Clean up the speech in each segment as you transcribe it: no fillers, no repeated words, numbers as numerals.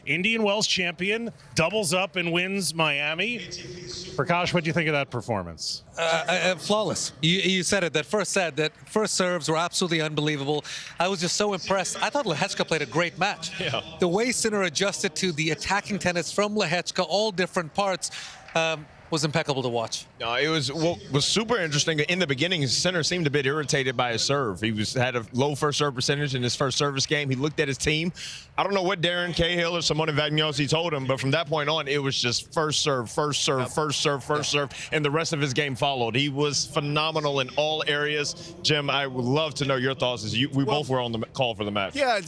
Indian Wells champion, doubles up and wins Miami. Prakash, what do you think of that performance? Flawless. You said it, that first set, that first serves were absolutely unbelievable. I was just so impressed. I thought Lehechka played a great match. Yeah. The way Sinner adjusted to the attacking tennis from Lehechka, all different parts, was impeccable to watch. No, it was what was super interesting. In the beginning, Sinner seemed a bit irritated by his serve. He had a low first serve percentage in his first service game. He looked at his team. I don't know what Darren Cahill or Simone Vagnosi told him, but from that point on, it was just first serve, first serve, first serve, first serve, and the rest of his game followed. He was phenomenal in all areas. Jim, I would love to know your thoughts as we both were on the call for the match. Yeah,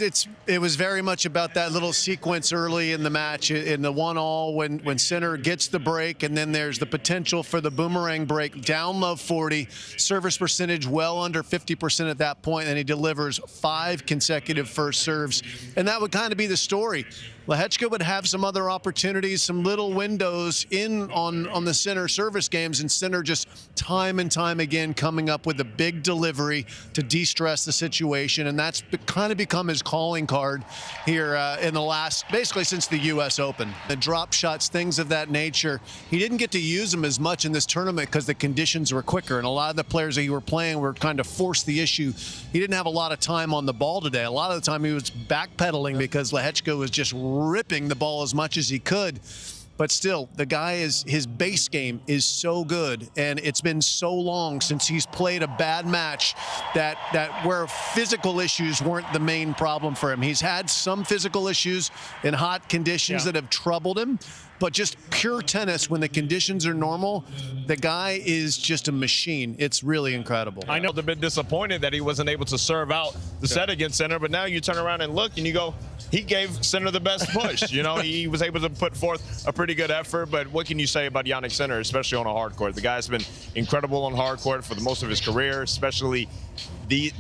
it was very much about that little sequence early in the match, in the 1-all when Sinner gets the break, and then there's the potential for the boomerang break, down low 40, service percentage well under 50% at that point, and he delivers 5 consecutive first serves. And that would kind of be the story. Lehechka would have some other opportunities, some little windows in on the Sinner service games, and Sinner just time and time again coming up with a big delivery to de-stress the situation, and that's kind of become his calling card here in the last, basically since the U.S. Open. The drop shots, things of that nature, he didn't get to use them as much in this tournament because the conditions were quicker, and a lot of the players that he were playing were kind of forced the issue. He didn't have a lot of time on the ball today. A lot of the time he was backpedaling because Lehechka was just ripping the ball as much as he could. But still, the guy his base game is so good, and it's been so long since he's played a bad match that where physical issues weren't the main problem for him. He's had some physical issues in hot conditions that have troubled him, but just pure tennis when the conditions are normal, the guy is just a machine. It's really incredible. I know a bit disappointed that he wasn't able to serve out the set against Sinner, but now you turn around and look and you go, he gave Sinner the best push. You know, he was able to put forth a pretty good effort, but what can you say about Jannik Sinner, especially on a hard court? The guy's been incredible on hard court for the most of his career, especially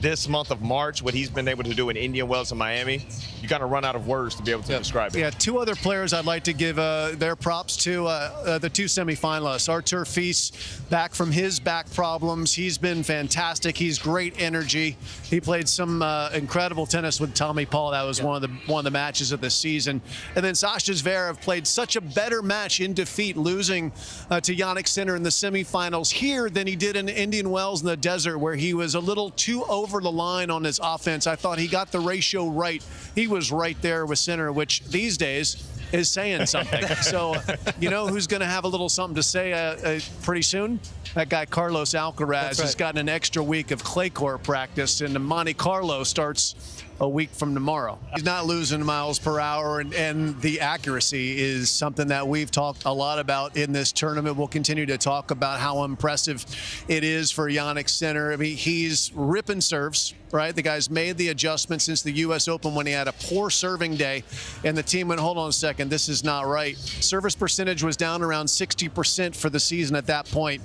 this month of March, what he's been able to do in Indian Wells and Miami. You kind of run out of words to be able to describe it. Yeah, 2 other players I'd like to give their props to, the 2 semifinalists. Artur Fils, back from his back problems. He's been fantastic. He's great energy. He played some incredible tennis with Tommy Paul. That was one of the matches of the season. And then Sasha Zverev played such a better match in defeat, losing to Jannik Sinner in the semifinals here than he did in Indian Wells in the desert, where he was a little too over the line on his offense. I thought he got the ratio right. He was right there with Sinner, which these days is saying something. So, you know who's going to have a little something to say pretty soon? That guy Carlos Alcaraz has gotten an extra week of clay court practice, and the Monte Carlo starts a week from tomorrow. He's not losing miles per hour, and the accuracy is something that we've talked a lot about in this tournament. We'll continue to talk about how impressive it is for Jannik Sinner. I mean, he's ripping serves, right? The guy's made the adjustment since the U.S. Open when he had a poor serving day, and the team went, hold on a second, this is not right. Service percentage was down around 60% for the season at that point.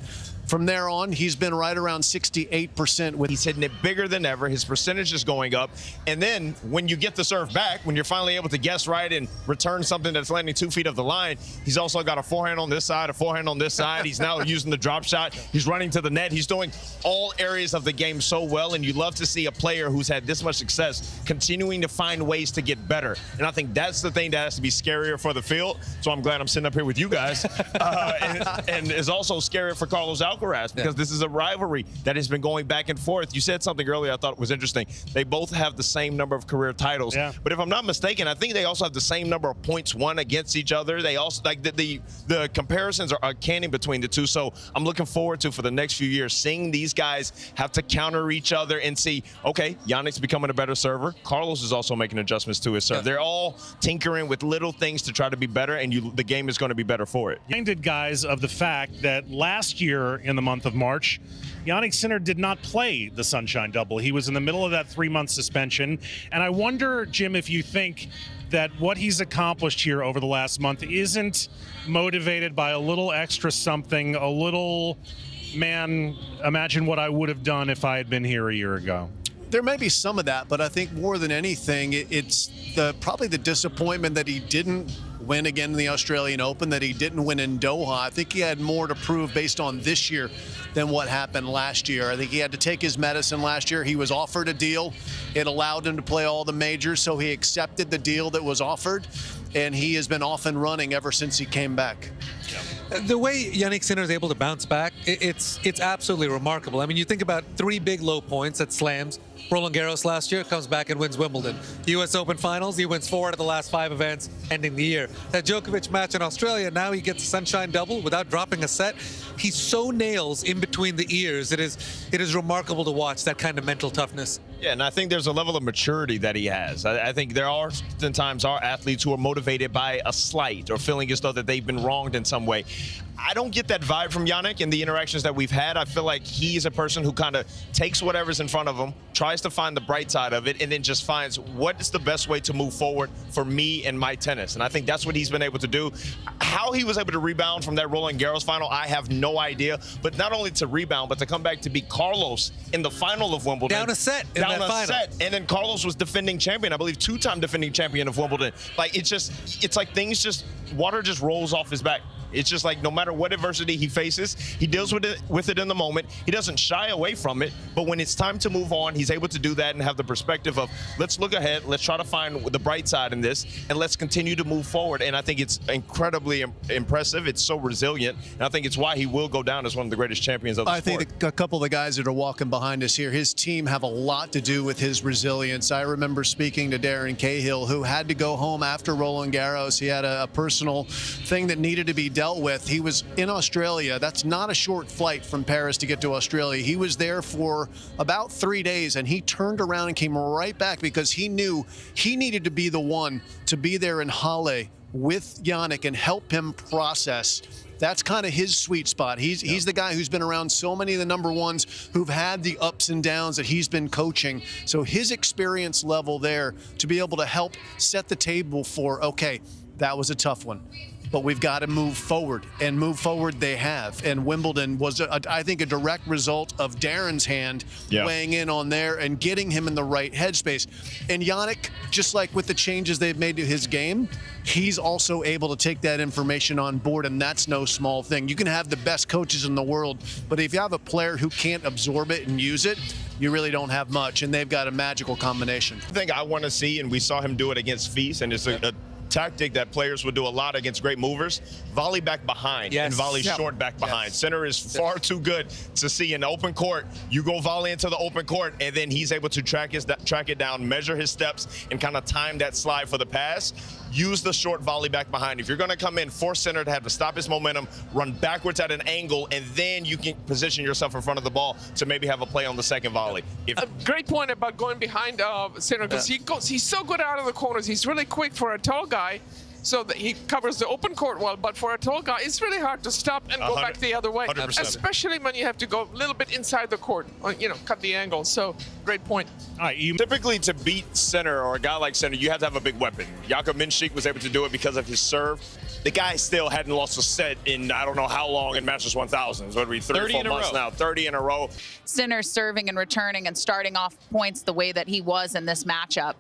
From there on, he's been right around 68%. He's hitting it bigger than ever. His percentage is going up. And then when you get the serve back, when you're finally able to guess right and return something that's landing 2 feet of the line, he's also got a forehand on this side, a forehand on this side. He's now using the drop shot. He's running to the net. He's doing all areas of the game so well. And you love to see a player who's had this much success continuing to find ways to get better. And I think that's the thing that has to be scarier for the field. So I'm glad I'm sitting up here with you guys. And it's also scarier for Carlos Alcaraz, because this is a rivalry that has been going back and forth. You said something earlier I thought was interesting. They both have the same number of career titles. Yeah. But if I'm not mistaken, I think they also have the same number of points won against each other. They also, like, the comparisons are uncanny between the two. So I'm looking forward to, for the next few years, seeing these guys have to counter each other and see, okay, Jannik's becoming a better server. Carlos is also making adjustments to his serve. They're all tinkering with little things to try to be better, and the game is going to be better for it. Reminded guys of the fact that last year in the month of March, Jannik Sinner did not play the Sunshine Double. He was in the middle of that 3-month suspension. And I wonder, Jim, if you think that what he's accomplished here over the last month isn't motivated by a little extra something, a little, man, imagine what I would have done if I had been here a year ago. There may be some of that, but I think more than anything, it's probably the disappointment that he didn't win again in the Australian Open, that he didn't win in Doha. I think he had more to prove based on this year than what happened last year. I think he had to take his medicine last year. He was offered a deal. It allowed him to play all the majors, so he accepted the deal that was offered. and he has been off and running ever since he came back. The way Jannik Sinner is able to bounce back, it's absolutely remarkable. I mean, you think about 3 big low points at slams. Roland Garros last year, comes back and wins Wimbledon. U.S. Open Finals, he wins 4 out of the last 5 events, ending the year. That Djokovic match in Australia, now he gets a Sunshine Double without dropping a set. He so nails in between the ears. It is remarkable to watch that kind of mental toughness. Yeah, and I think there's a level of maturity that he has. I think there are sometimes athletes who are motivated by a slight or feeling as though that they've been wronged in some way. I don't get that vibe from Jannik in the interactions that we've had. I feel like he's a person who kind of takes whatever's in front of him, tries to find the bright side of it, and then just finds what is the best way to move forward for me and my tennis. And I think that's what he's been able to do. How he was able to rebound from that Roland Garros final, I have no idea. But not only to rebound, but to come back to beat Carlos in the final of Wimbledon. Down a set in that final. Set. And then Carlos was defending champion, I believe 2-time defending champion of Wimbledon. Like, it's like things just, water just rolls off his back. It's just like no matter what adversity he faces, he deals with it in the moment. He doesn't shy away from it, but when it's time to move on, he's able to do that and have the perspective of, let's look ahead, let's try to find the bright side in this, and let's continue to move forward. And I think it's incredibly impressive. It's so resilient, and I think it's why he will go down as one of the greatest champions of the sport. I think a couple of the guys that are walking behind us here, his team have a lot to do with his resilience. I remember speaking to Darren Cahill, who had to go home after Roland Garros. He had a personal thing that needed to be dealt with. He was in Australia. That's not a short flight from Paris to get to Australia. He was there for about 3 days, and he turned around and came right back because he knew he needed to be the one to be there in Halle with Jannik and help him process. That's kind of his sweet spot. He's the guy who's been around so many of the number ones who've had the ups and downs that he's been coaching. So his experience level there to be able to help set the table for, okay, that was a tough one, but we've got to move forward, and move forward they have. And Wimbledon was, I think, a direct result of Darren's hand weighing in on there and getting him in the right headspace. And Jannik, just like with the changes they've made to his game, he's also able to take that information on board, and that's no small thing. You can have the best coaches in the world, but if you have a player who can't absorb it and use it, you really don't have much, and they've got a magical combination. The thing I want to see, and we saw him do it against Fils, and it's a tactic that players would do a lot against great movers, volley back behind and volley short back behind. Sinner is far too good to see in the open court. You go volley into the open court, and then he's able to track it down, measure his steps, and kind of time that slide for the pass. Use the short volley back behind. If you're going to come in, force Sinner to have to stop his momentum, run backwards at an angle, and then you can position yourself in front of the ball to maybe have a play on the second volley. A great point about going behind Sinner, because he's so good out of the corners. He's really quick for a tall guy, so that he covers the open court well. But for a tall guy, it's really hard to stop and go back the other way, 100%. especially when you have to go a little bit inside the court, cut the angle. So great point. All right, Typically, to beat Sinner or a guy like Sinner, you have to have a big weapon. Jakub Minšík was able to do it because of his serve. The guy still hadn't lost a set in I don't know how long in Masters 1000. What are we, 30 or 4 months now? 30 in a row. Sinner serving and returning and starting off points the way that he was in this matchup.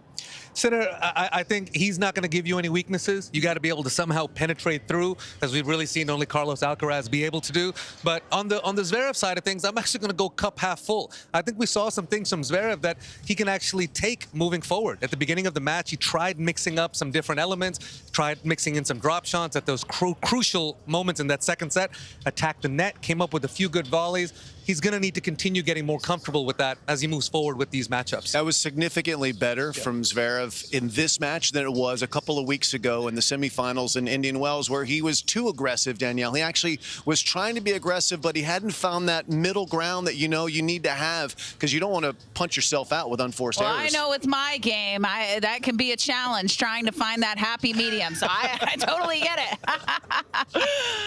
Sinner, I think he's not going to give you any weaknesses. You got to be able to somehow penetrate through, as we've really seen only Carlos Alcaraz be able to do. But on the Zverev side of things, I'm actually going to go cup half full. I think we saw some things from Zverev that he can actually take moving forward. At the beginning of the match, he tried mixing up some different elements, tried mixing in some drop shots at those crucial moments in that second set, attacked the net, came up with a few good volleys. He's going to need to continue getting more comfortable with that as he moves forward with these matchups. That was significantly better from Zverev in this match than it was a couple of weeks ago in the semifinals in Indian Wells, where he was too aggressive, Danielle. He actually was trying to be aggressive, but he hadn't found that middle ground that you need to have, because you don't want to punch yourself out with unforced errors. I know with my game, that can be a challenge, trying to find that happy medium. So I totally get it.